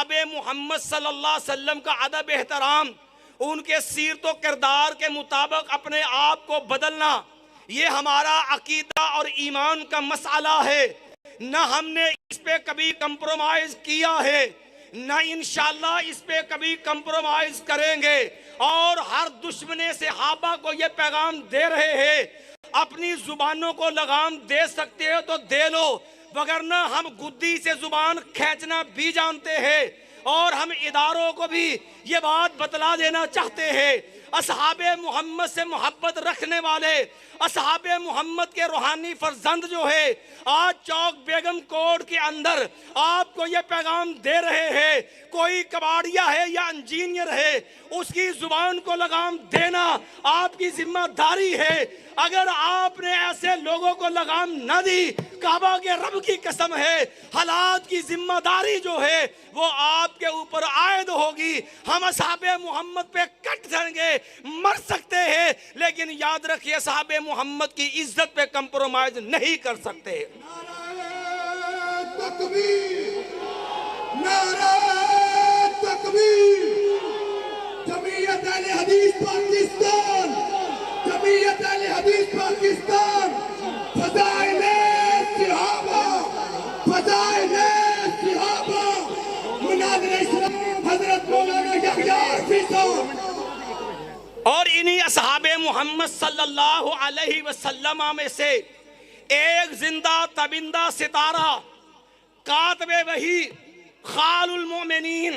असहाबे मोहम्मद सल्लल्लाहु अलैहि वसल्लम का अदब एहतराम, उनके सीरत व किरदार के मुताबिक अपने आप को बदलना, ये हमारा अकीदा और ईमान का मसला है। न हमने इस पे कभी कंप्रोमाइज किया है, न इंशाअल्लाह इस पे कभी कंप्रोमाइज करेंगे। और हर दुश्मने सहाबा को ये पैगाम दे रहे हैं, अपनी जुबानों को लगाम दे सकते हो तो दे लो, वगरना हम गुद्दी से जुबान खींचना भी जानते हैं। और हम इदारों को भी ये बात बतला देना चाहते हैं, असहाबे मोहम्मद से मोहब्बत रखने वाले, असहाबे मोहम्मद के रूहानी फर्जंद जो है, आज चौक बेगम कोर्ट के अंदर आपको ये पैगाम दे रहे हैं, कोई कबाड़िया है या इंजीनियर है, उसकी जुबान को लगाम देना आपकी जिम्मेदारी है। अगर आपने ऐसे लोगों को लगाम न दी, काबा के रब की कसम है, हालात की जिम्मेदारी जो है वो आपके ऊपर आयद होगी। हम असहाबे मोहम्मद पे कट जाएंगे, मर सकते हैं, लेकिन याद रखिए असहाबे मोहम्मद की इज्जत पे कंप्रोमाइज नहीं कर सकते। नारे तकबीर, नारे तकबीर। जमीयत अहले हदीस पाकिस्तान, जमीयत अहले हदीस पाकिस्तान, फज़ाइले सहाबा, फज़ाइले सहाबा, मुनाज़िर इस्लाम हज़रत मौलाना यहया हफ़ीज़ साहब। और इन्हीं असहाबे मोहम्मद सल्लल्लाहु अलैहि वसल्लम में से एक जिंदा तबिंदा सितारा, कातबे वही, खालुल मोमिनीन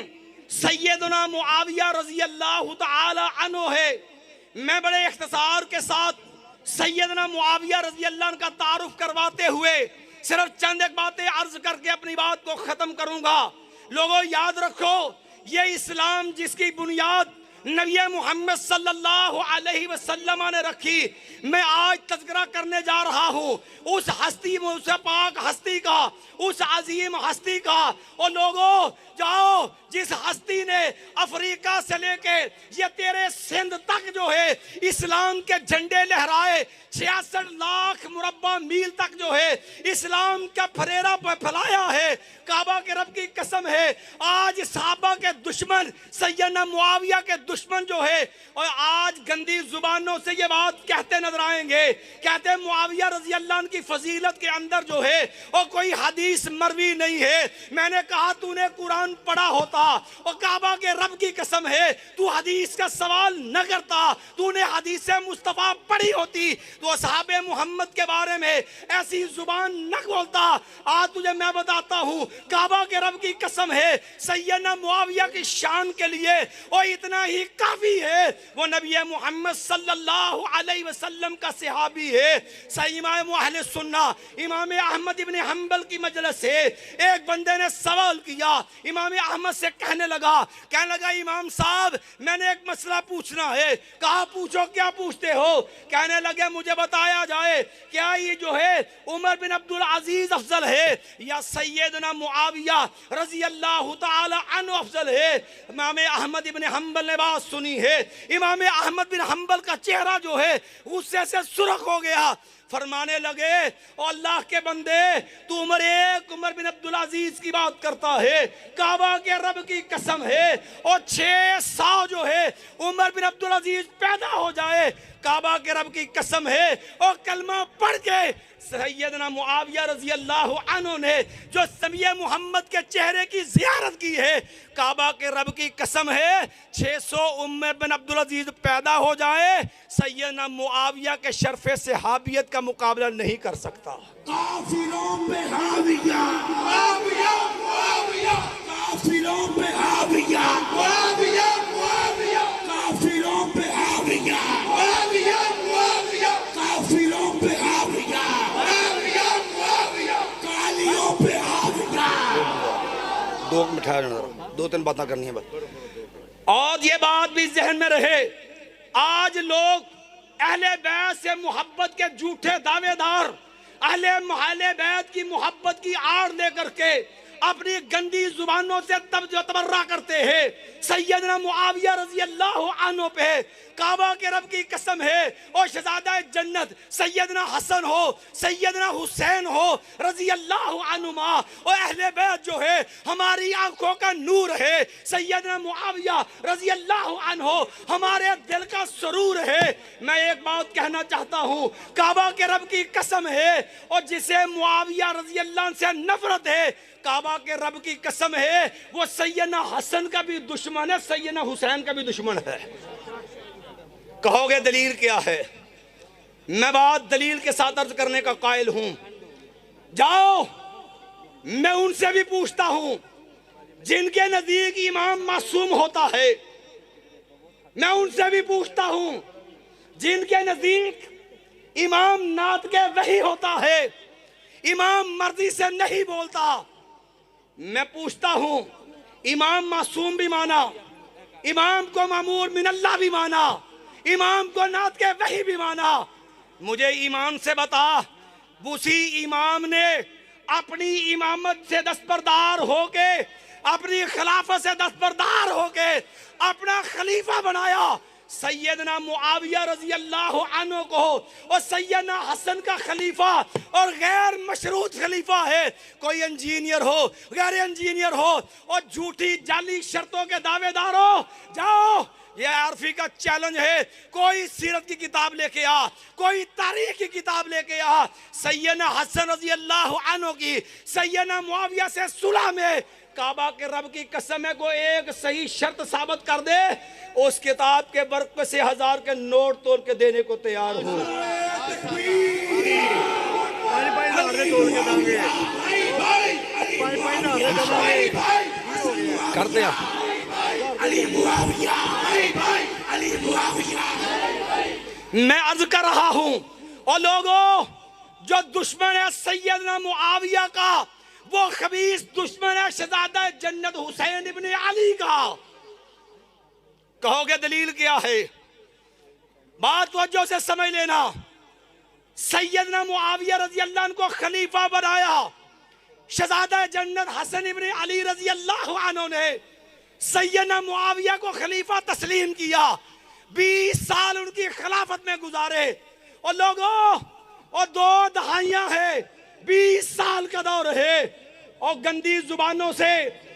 सैयदना मुआविया रज़ी अल्लाह तआला अन्हु है। मैं बड़े इख्तिसार के साथ सैयदना मुआविया रज़ी अल्लाह अन्हु का तारुफ करवाते हुए सिर्फ चंद एक बातें अर्ज करके अपनी बात को खत्म करूंगा। लोगों याद रखो, ये इस्लाम जिसकी बुनियाद नबी मोहम्मद सल्लल्लाहु अलैहि वसल्लम ने रखी, मैं आज तज़किरा करने जा रहा हूँ उस हस्ती, उस पाक हस्ती का, उस अजीम हस्ती का। और लोगों जाओ, जिस हस्ती ने अफ्रीका से लेके ये तेरे सिंध तक जो है इस्लाम के झंडे लहराए, 66 लाख मुरब्बा मील तक जो है इस्लाम का फरेरा फैलाया है, काबा के रब की कसम है, आज सहाबा के दुश्मन सैयदना मुआविया के दुश्मन जो है, और आज गंदी जुबानों से ये बात कहते नजर आएंगे, कहते हैं मुआविया रज़ी अल्लाह अन्हु की फजीलत के अंदर जो है और कोई हदीस मरवी नहीं है। मैंने कहा तूने कुरान पढ़ा होता, और काबा के रब की कसम है तू हदीस का सवाल न करता, तूने हदीस मुस्तफा पढ़ी होती तो सहाबे मोहम्मद के बारे में ऐसी जुबान न बोलता। आज तुझे मैं बताता हूँ, काबा के रब की कसम है, सैयदना मुआविया की शान के लिए और इतना ही काफी है, वो नबी मोहम्मद सल्लल्लाहु अलैहि वसल्लम का सहाबी है। सही इमाम अहले सुन्ना इमाम अहमद इब्न हंबल की मजलिस से एक बंदे ने सवाल किया, इमाम अहमद से कहने लगा इमाम साहब मैंने एक मसला पूछना है। कहा पूछो, क्या पूछते हो? कहने लगे मुझे बताया जाए क्या ये जो है उमर बिन अब्दुल अजीज अफजल है या सैयदना मुआविया रजी अल्लाह ताला अन्हु अफजल है? इमाम अहमद इब्न हंबल ने बात सुनी है, इमाम अहमद बिन हंबल का चेहरा जो है गुस्से से सुर्ख हो गया, फरमाने लगे और अल्लाह के बंदे तू उमर बिन अब्दुल अजीज की बात करता है, काबा के रब की कसम है और 600 जो है उमर बिन अब्दुल अजीज पैदा हो जाए, काबा के रब की कसम है, और कलमा पढ़ के सैयदना मुआविया रजी अल्लाह अन्हु ने जो समिया मोहम्मद के चेहरे की जियारत की है, काबा के रब की कसम है 600 उमर बिन अब्दुल अजीज पैदा हो जाए, सैयदना मुआविया के शर्फे से हाबियत का मुकाबला नहीं कर सकता। काफिरों पे हाविया, मुआविया, मुआविया, काफिरों पे हाविया, मुआविया, मुआविया, काफिरों पे हाविया, मुआविया, मुआविया, काफिरों पे हाविया, मुआविया, मुआविया, कालियों पे हाविया। दो मिनट ठहरना, 2-3 बातें करनी है बस। और ये बात भी जहन में रहे, आज लोग अहले बैत से मोहब्बत के झूठे दावेदार, अहले बैत की मोहब्बत की आड़ लेकर के अपनी गंदी जुबानों से तब जो तबर्रा करते हैं सैयदना मुआविया रजी अल्लाह अन्हु पे, काबा के रब की कसम है, और शहजादा जन्नत सैयदना हसन हो, सैयदना हुसैन हो रजी अल्लाह अन्हुमा, और अहले बैत जो है हमारी आंखों का नूर है, सैयदना मुआविया रजी अल्लाह अन्हु हमारे दिल का सुरूर है। मैं एक बात कहना चाहता हूँ, काबा के रब की कसम है, और जिसे मुआविया रजी अल्लाह से नफरत है, काबा के रब की कसम है, वो सैयदना हसन का भी दुश्मन है, सैयदना हुसैन का भी दुश्मन है। कहोगे दलील क्या है? मैं बात दलील के साथ अर्ज करने का कायल हूं। जाओ, मैं उनसे भी पूछता हूं जिनके नजदीक इमाम मासूम होता है, मैं उनसे भी पूछता हूं जिनके नजदीक इमाम नात के वही होता है, इमाम मर्जी से नहीं बोलता। मैं पूछता हूं, इमाम मासूम भी माना, इमाम को मामूर मिनल्लाह भी माना, इमाम को नात के वही भी माना, मुझे ईमान से बता, उसी इमाम ने अपनी इमामत से दस्तबरदार होके, अपनी खिलाफत से दस्तबरदार होके अपना खलीफा बनाया सैयदना मुआविया रजी अल्लाह अन्हु को, और सैयदना हसन का खलीफा और गैर मशरूत खलीफा है। कोई इंजीनियर हो, गैर इंजीनियर हो, और झूठी जाली शर्तों के दावेदारों, जाओ, ये आरफी का चैलेंज है, कोई सीरत की किताब लेके आ, कोई तारीख की किताब लेके आ, सैयदना हसन रजी अल्लाह अन्हु की सैयदना मुआविया से सुलह में काबा के रब की कसम है, को एक सही शर्त साबित कर दे, उस किताब के बरकत से 1000 के नोट तोड़ के देने को तैयार हूं। करते हैं मैं अर्ज कर रहा हूं, और लोगों, जो दुश्मन है सैयदना मुआविया का, वो खबीस दुश्मन है शहजादा जन्नत हुसैन इब्ने अली का। कहोगे दलील क्या है? बात वजह से समझ लेना, सैयदना मुआविया रजी अल्लाह अन्हु को खलीफा बनाया, शहजादा जन्नत हसन इब्ने अली रजी अल्लाह अन्हु ने सैयदना मुआविया को खलीफा तस्लीम किया, 20 साल उनकी खिलाफत में गुजारे, और लोगों, और 2 दहाइयां है, 20 साल का दौर है, और गंदी जुबानों से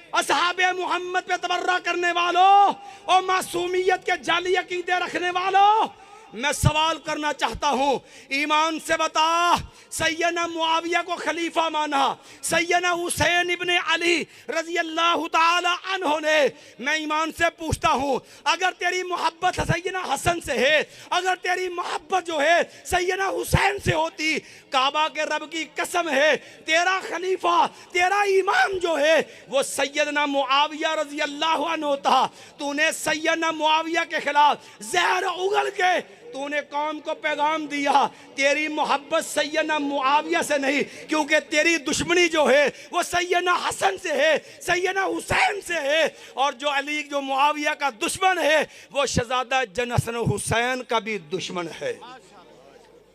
असहाबे मोहम्मद पे तबर्रा करने वालों और मासूमियत के जाली अकीदे रखने वालों, मैं सवाल करना चाहता हूं, ईमान से बता, सैयदना मुआविया को खलीफा माना सैयदना हुसैन इब्ने अली रजी अल्लाह ताला अन्हु ने, मैं ईमान से पूछता हूं, अगर तेरी मोहब्बत सैयदना हसन से है, अगर तेरी मोहब्बत जो है सैयदना हुसैन से होती, काबा के रब की कसम है, तेरा खलीफा, तेरा इमाम जो है वो सैयदना मुआविया रजी अल्लाह अन्हु था। तूने सैयदना मुआविया के खिलाफ जहर उगल के तूने कौम को पैगाम दिया, तेरी मोहब्बत सैयदना मुआविया से नहीं, क्योंकि तेरी दुश्मनी जो है वो सैयदना हसन से है, सैयदना हुसैन से है, और जो अली जो मुआविया का दुश्मन है वो शहजादा जन्नत हुसैन का भी दुश्मन है।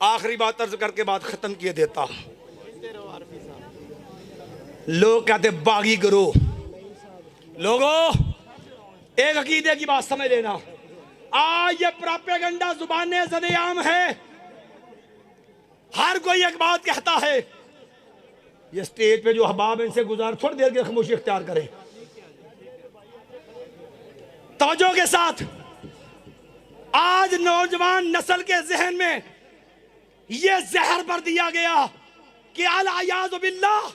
आखिरी बात अर्ज करके बात खत्म किए देता। लोग कहते बागी गुरु, लोगों एक अकीदे की बात समझ लेना, आज ये प्रोपेगेंडा जुबाने ज़द-ए-आम है, हर कोई एक बात कहता है। ये स्टेज पे जो अहबाब इनसे गुजार थोड़ी देर की खामोशी इख्तियार करें, तवज्जो के साथ। आज नौजवान नस्ल के जहन में ये जहर भर दिया गया कि अल-अयाज़ु बिल्लाह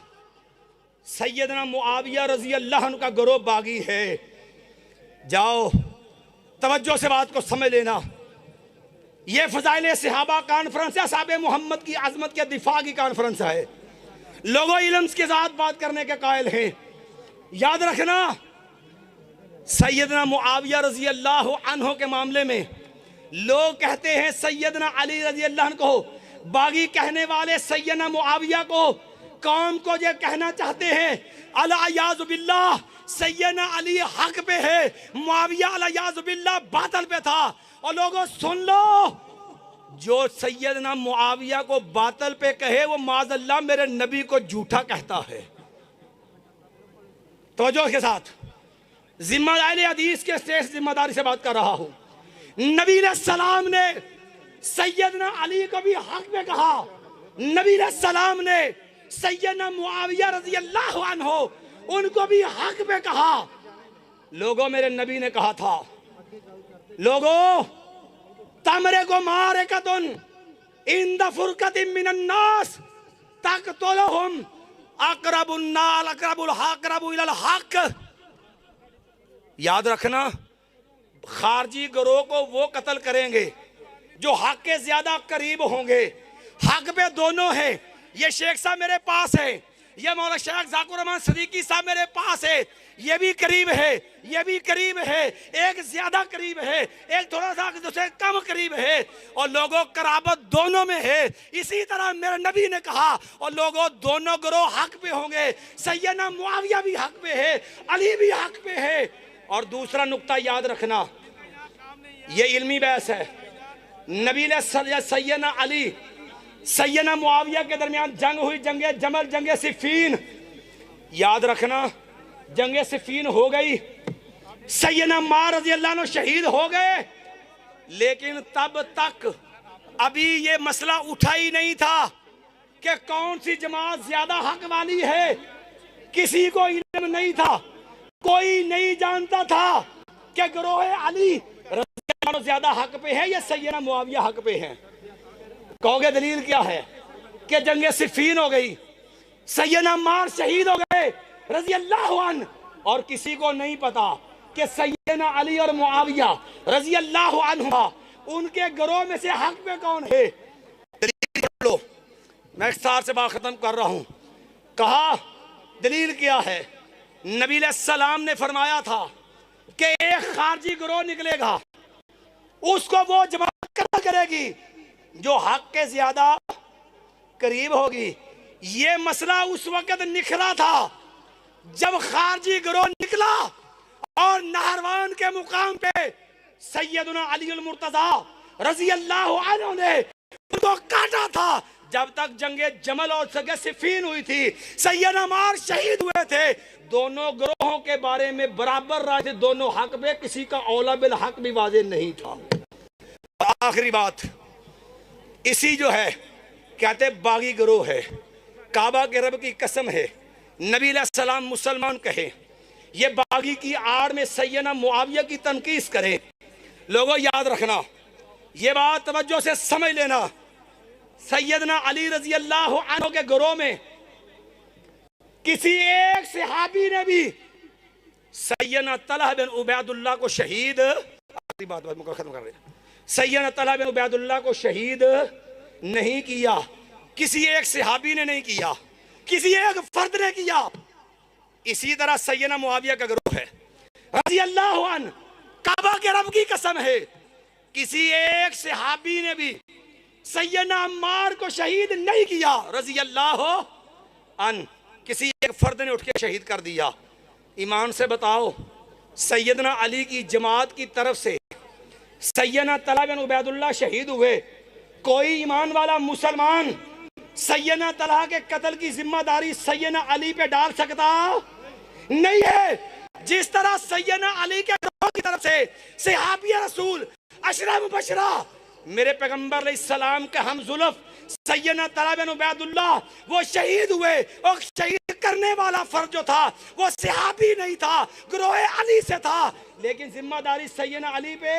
सैयदना मुआविया रजी अल्लाह अन्हु का गिरोह बागी है। जाओ, तवज्जो से बात को समझ लेना, ये फजाइल सहाबा कॉन्फ्रेंस है, साहब मोहम्मद की अजमत के दिफा की कॉन्फ्रेंस है। लोगों इल्म के साथ बात करने के कायल हैं। याद रखना, सैयदना मुआविया रजी अल्लाह अन्हु के मामले में लोग कहते हैं सैयदना अली रजी अल्लाह अन्हु को बागी कहने वाले सैयदना मुआविया को कौम को ये कहना चाहते हैं अल-अयाज़ु बिल्लाह सैयदना अली हक पे है, मुआविया अल-अयाज़ु बिल्लाह बातिल पे था। और लोगों सुन लो, जो सैयदना मुआविया को बातिल पे कहे वो माज़अल्लाह मेरे नबी को झूठा कहता है। तवज्जो के साथ जिम्मेदारी हदीस के श्रेष्ठ जिम्मेदारी से बात कर रहा हूं। नबी सलाम ने सैयदना अली को भी हक में कहा, नबी सलाम ने सैयदना मुआविया रजी अल्लाह अन्हु उनको भी हक में कहा। लोगों, मेरे नबी ने कहा था, लोगों तमरे को मारे कतुन इंद फुरकतिन मिनन नास तक़तुलहुम अक़रबुन नाल अक़रबुल अक़रबु इलल हक़। याद रखना, खारजी गिरोह को वो कत्ल करेंगे जो हक के ज्यादा करीब होंगे। हक पे दोनों हैं। ये शेख साहब मेरे पास है, ये मौलाना शेख ज़ाकिर रहमान सिद्दीकी साहब मेरे पास है, ये भी करीब है, ये भी करीब है, एक ज्यादा करीब है, एक थोड़ा सा दूसरे कम करीब है, और लोगों कराबत दोनों में है। इसी तरह मेरे नबी ने कहा, और लोगों दोनों गिरोह हक पे होंगे। सैयदना मुआविया भी हक पे है, अली भी हक पे है। और दूसरा नुक्ता याद रखना, ये इल्मी बहस है। नबी ने सैयदना अली सैयदना मुआविया के दरमियान जंग हुई, जंगे जमल, जंगे सिफीन। याद रखना, जंगे सिफीन हो गई, सैयदना अम्मार रज़ी अल्लाह अन्हु शहीद हो गए, लेकिन तब तक अभी ये मसला उठा ही नहीं था कि कौन सी जमात ज्यादा हक वाली है। किसी को इल्म नहीं था, कोई नहीं जानता था कि गिरोह अली रज़ी अल्लाह अन्हु ज्यादा हक पे है या सैयदना मुआविया हक पे है। कहोगे दलील क्या है कि जंगे सिफीन हो गई, सैयदना अम्मार शहीद हो गए रज़ी अल्लाह अन्हु, और किसी को नहीं पता कि सैयदना अली और मुआविया रज़ी अल्लाह अन्हुमा उनके गिरोह में से हक पे कौन है। दलील लो, मैं इख्तिसार से बात खत्म कर रहा हूं। कहा दलील क्या है? नबी सलाम ने फरमाया था कि एक खारजी गिरोह निकलेगा, उसको वो जमात कत्ल करेगी जो हक के ज्यादा करीब होगी। ये मसला उस वक्त निखरा था जब खारजी गिरोह निकला और नहरवान के मुकाम पे सैयदना अली अल मुर्तजा रजी अल्लाह अन्हु ने उनको काटा था। जब तक जंगे जमल और जंगे सिफीन हुई थी, सैयदना अम्मार शहीद हुए थे। दोनों गिरोहों के बारे में बराबर राय थे, दोनों हक में, किसी का औला बिल हक भी वाज़ेह नहीं था। आखिरी बात, इसी जो है कहते बागी गिरोह है, काबा के रब की कसम है, नबी सलाम मुसलमान कहे, ये बागी की आड़ में सैयदना मुआविया की तनकीस करे। लोगों याद रखना, ये बात तवज्जो से समझ लेना, सैयदना अली रजी अल्लाह अन्हु के गिरोह में किसी एक सहाबी ने भी सैयदना तलहा बिन उबैदुल्लाह को शहीद, आखिरी बात खत्म कर रहे हैं, सैयदना तलहा बिन उबैदुल्लाह को शहीद नहीं किया। किसी एक सहाबी ने नहीं किया, किसी एक फर्द ने किया। इसी तरह सैयदना मुआविया का गिरोह है रज़ी अल्लाह अन्हु, काबा के रब की कसम है, किसी एक सहाबी ने भी सैयदना अम्मार को शहीद नहीं किया रज़ी अल्लाह अन्हु। किसी एक फर्द ने उठ के शहीद कर दिया। ईमान से बताओ, सैयदना अली की जमात की तरफ से सैयदना तलहा बिन उबैदुल्लाह शहीद हुए। कोई ईमान वाला मुसलमान सैयदना तलहा के कत्ल की जिम्मेदारी सैयदना अली पे डाल सकता नहीं है। जिस तरह सैयदना अली के गिरोह की तरफ से सहाबी रसूल अशरा मुबशरा मेरे पैगंबर अलैहिस्सलाम के हमजुल्फ सैयदना तलहा बिन उबैदुल्लाह वो शहीद हुए, और शहीद करने वाला फर्ज जो था वो सहाबी नहीं था, गिरोह अली से था, लेकिन जिम्मेदारी सैयदना अली पे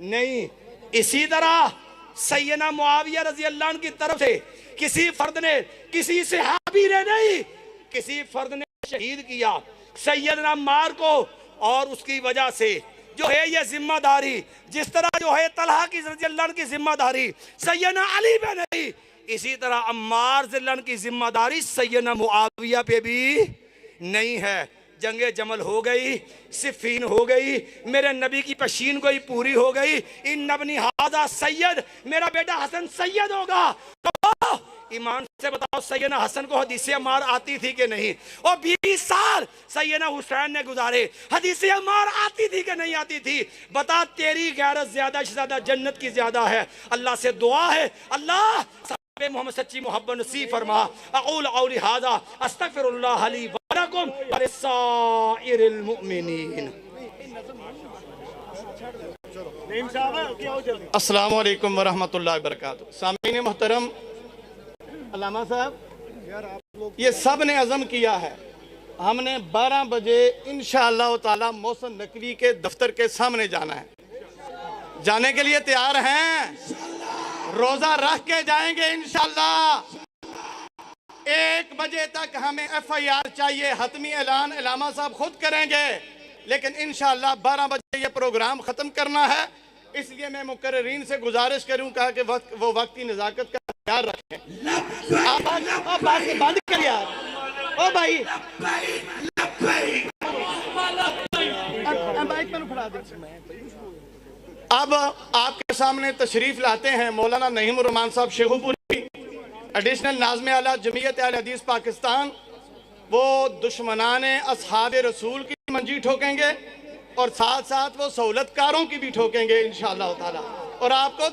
नहीं। इसी तरह सैयदना मुआविया रजी अल्लाह अन्हु की तरफ से किसी फर्द ने, किसी सहाबी ने नहीं, किसी फर्द ने शहीद किया सैयदना अम्मार को, और उसकी वजह से जो है ये जिम्मेदारी, जिस तरह जो है तलहा की रजी अल्लाह अन्हु की जिम्मेदारी सैयदना अली पे नहीं, इसी तरह अम्मार रजी अल्लाह अन्हु की जिम्मेदारी सैयदना मुआविया पे भी नहीं है। जंगे जमल हो गई, सिफीन हो गई, मेरे नबी की पशीन गोई पूरी हो गई। इन नबनी हाजा सैयद, मेरा बेटा हसन सैयद होगा। तो ईमान से बताओ, सैयदना हसन को हदीसे अम्मार आती थी कि नहीं? और 20 साल सैयदना हुसैन ने गुजारे, हदीसे अम्मार आती थी कि नहीं आती थी? बता, तेरी गैरत ज्यादा से ज्यादा जन्नत की ज्यादा है। अल्लाह से दुआ है, अल्लाह मोहम्मद सच्ची मोहब्बत नसीब फरमा। अक़ूलु क़ौली हाज़ा अस्तग़फ़िरुल्लाह ली व लकुम व लिस्साइरिल मुमिनीन। अस्सलामु अलैकुम वरहमतुल्लाहि वबरकातुहू। सामीन मोहतरम, अल्लामा साहब, ये सब ने अज़म किया है, हमने 12 बजे इंशाअल्लाह ताला मोहसिन नकवी के दफ्तर के सामने जाना है। जाने के लिए तैयार हैं? रोजा रख के जाएंगे इंशाअल्लाह। 1 बजे तक हमें FIR चाहिए, हतमी ऐलान अल्लामा साहब खुद करेंगे, लेकिन इंशाअल्लाह 12 बजे ये प्रोग्राम ख़त्म करना है। इसलिए मैं मुकर्रीन से गुजारिश करूँगा कि वो वक्त की नज़ाकत का ख्याल रखें। आप बात बंद कर यार, ओ भाई अब आपके सामने तशरीफ लाते हैं मौलाना नईम रहमान साहब शेखुपुरी, एडिशनल नाज़िम आला जमीयत अहले हदीस पाकिस्तान। वो दुश्मनान असहाब रसूल की मंजी ठोकेंगे और साथ साथ वो सहूलतकारों की भी ठोकेंगे इंशाअल्लाह ताला। और आपको